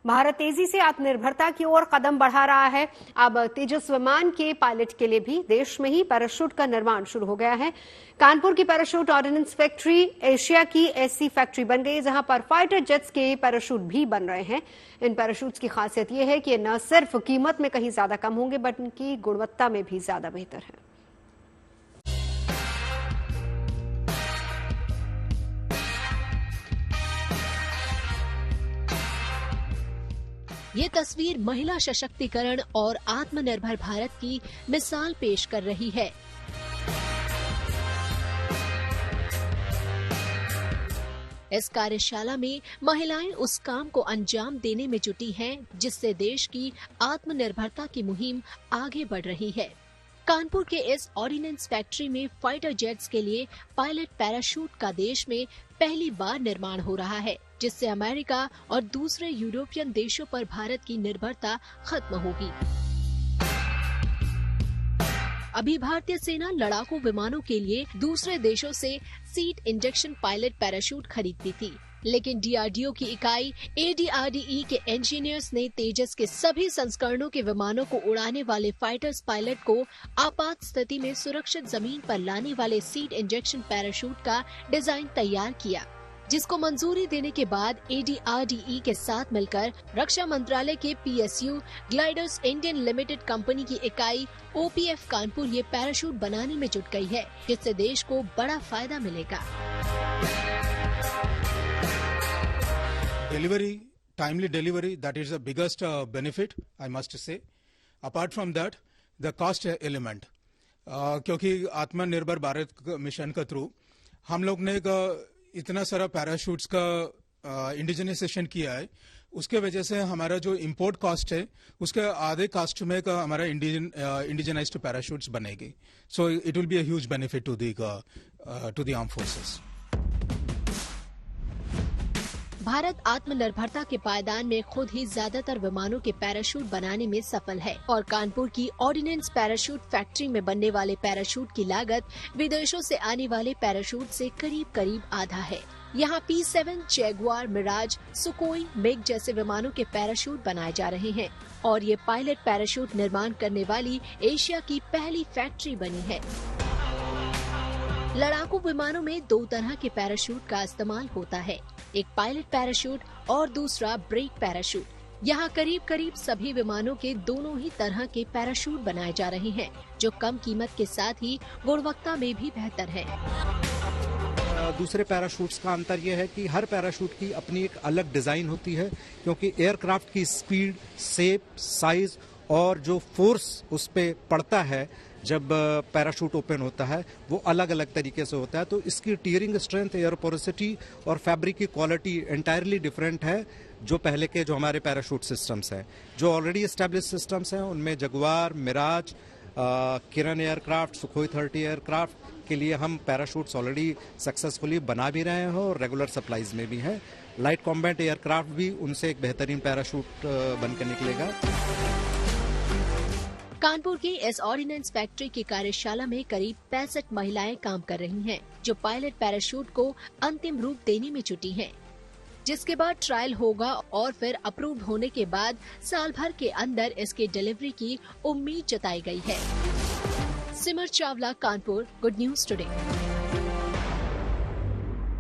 भारत तेजी से आत्मनिर्भरता की ओर कदम बढ़ा रहा है। अब तेजस विमान के पायलट के लिए भी देश में ही पैराशूट का निर्माण शुरू हो गया है। कानपुर की पैराशूट ऑर्डिनेंस फैक्ट्री एशिया की ऐसी फैक्ट्री बन गई जहां पर फाइटर जेट्स के पैराशूट भी बन रहे हैं। इन पैराशूट्स की खासियत यह है कि ये न सिर्फ कीमत में कहीं ज्यादा कम होंगे बल्कि इनकी गुणवत्ता में भी ज्यादा बेहतर है। ये तस्वीर महिला सशक्तिकरण और आत्मनिर्भर भारत की मिसाल पेश कर रही है। इस कार्यशाला में महिलाएं उस काम को अंजाम देने में जुटी हैं जिससे देश की आत्मनिर्भरता की मुहिम आगे बढ़ रही है। कानपुर के इस ऑर्डिनेंस फैक्ट्री में फाइटर जेट्स के लिए पायलट पैराशूट का देश में पहली बार निर्माण हो रहा है, जिससे अमेरिका और दूसरे यूरोपियन देशों पर भारत की निर्भरता खत्म होगी। अभी भारतीय सेना लड़ाकू विमानों के लिए दूसरे देशों से सीट इंजेक्शन पायलट पैराशूट खरीदती थी, लेकिन डीआरडीओ की इकाई ADRDE के इंजीनियर्स ने तेजस के सभी संस्करणों के विमानों को उड़ाने वाले फाइटर्स पायलट को आपात स्थिति में सुरक्षित जमीन पर लाने वाले सीट इंजेक्शन पैराशूट का डिजाइन तैयार किया, जिसको मंजूरी देने के बाद ADRDE के साथ मिलकर रक्षा मंत्रालय के PSU gliders Indian limited company की इकाई OPF कानपुर ये पैराशूट बनाने में जुट गई है, जिससे देश को बड़ा फायदा मिलेगा। Timely delivery, that is the biggest benefit, I must say. Apart from that, the cost element. क्योंकि आत्मनिर्भर भारत मिशन के थ्रू हम लोग ने इतना सारा पैराशूट्स का इंडिजिनाइजेशन किया है, उसके वजह से हमारा जो इंपोर्ट कॉस्ट है उसके आधे कॉस्ट में का हमारा इंडिजिनाइज्ड पैराशूट्स बनेगी। So it will be a huge benefit to the arm forces. Bharat आत्मनिर्भरता के पायदान में खुद ही ज्यादातर विमानों के पैराशूट बनाने में सफल है और कानपुर की ऑर्डिनेंस पैराशूट फैक्ट्री में बनने वाले पैराशूट की लागत विदेशों से आने वाले पैराशूट से करीब आधा है। यहाँ P7, जैगुआर, मिराज, सुकोई, मिग जैसे विमानों के पैराशूट बनाए जा रहे हैं और ये पायलट पैराशूट निर्माण करने वाली एशिया की पहली फैक्ट्री बनी है। लड़ाकू विमानों में दो तरह के पैराशूट का इस्तेमाल होता है, एक पायलट पैराशूट और दूसरा ब्रेक पैराशूट। यहाँ करीब सभी विमानों के दोनों ही तरह के पैराशूट बनाए जा रहे हैं, जो कम कीमत के साथ ही गुणवत्ता में भी बेहतर है। दूसरे पैराशूट्स का अंतर यह है कि हर पैराशूट की अपनी एक अलग डिजाइन होती है, क्योंकि एयरक्राफ्ट की स्पीड, शेप, साइज और जो फोर्स उस पे पड़ता है जब पैराशूट ओपन होता है वो अलग अलग तरीके से होता है। तो इसकी टीयरिंग स्ट्रेंथ, एयर पोरोसिटी और फैब्रिक की क्वालिटी एंटायरली डिफरेंट है जो पहले के जो हमारे पैराशूट सिस्टम्स हैं। जो ऑलरेडी एस्टेब्लिश सिस्टम्स हैं उनमें जगुआर, मिराज, किरण एयरक्राफ्ट, सुखोई 30 एयरक्राफ्ट के लिए हम पैराशूट्स ऑलरेडी सक्सेसफुली बना भी रहे हैं और रेगुलर सप्लाईज में भी हैं। लाइट कॉम्बैट एयरक्राफ्ट भी उनसे एक बेहतरीन पैराशूट बनकर निकलेगा। कानपुर की इस ऑर्डिनेंस फैक्ट्री की कार्यशाला में करीब 65 महिलाएं काम कर रही हैं, जो पायलट पैराशूट को अंतिम रूप देने में जुटी हैं, जिसके बाद ट्रायल होगा और फिर अप्रूव होने के बाद साल भर के अंदर इसकी डिलीवरी की उम्मीद जताई गई है। Simar Chawla, Kanpur, good news today.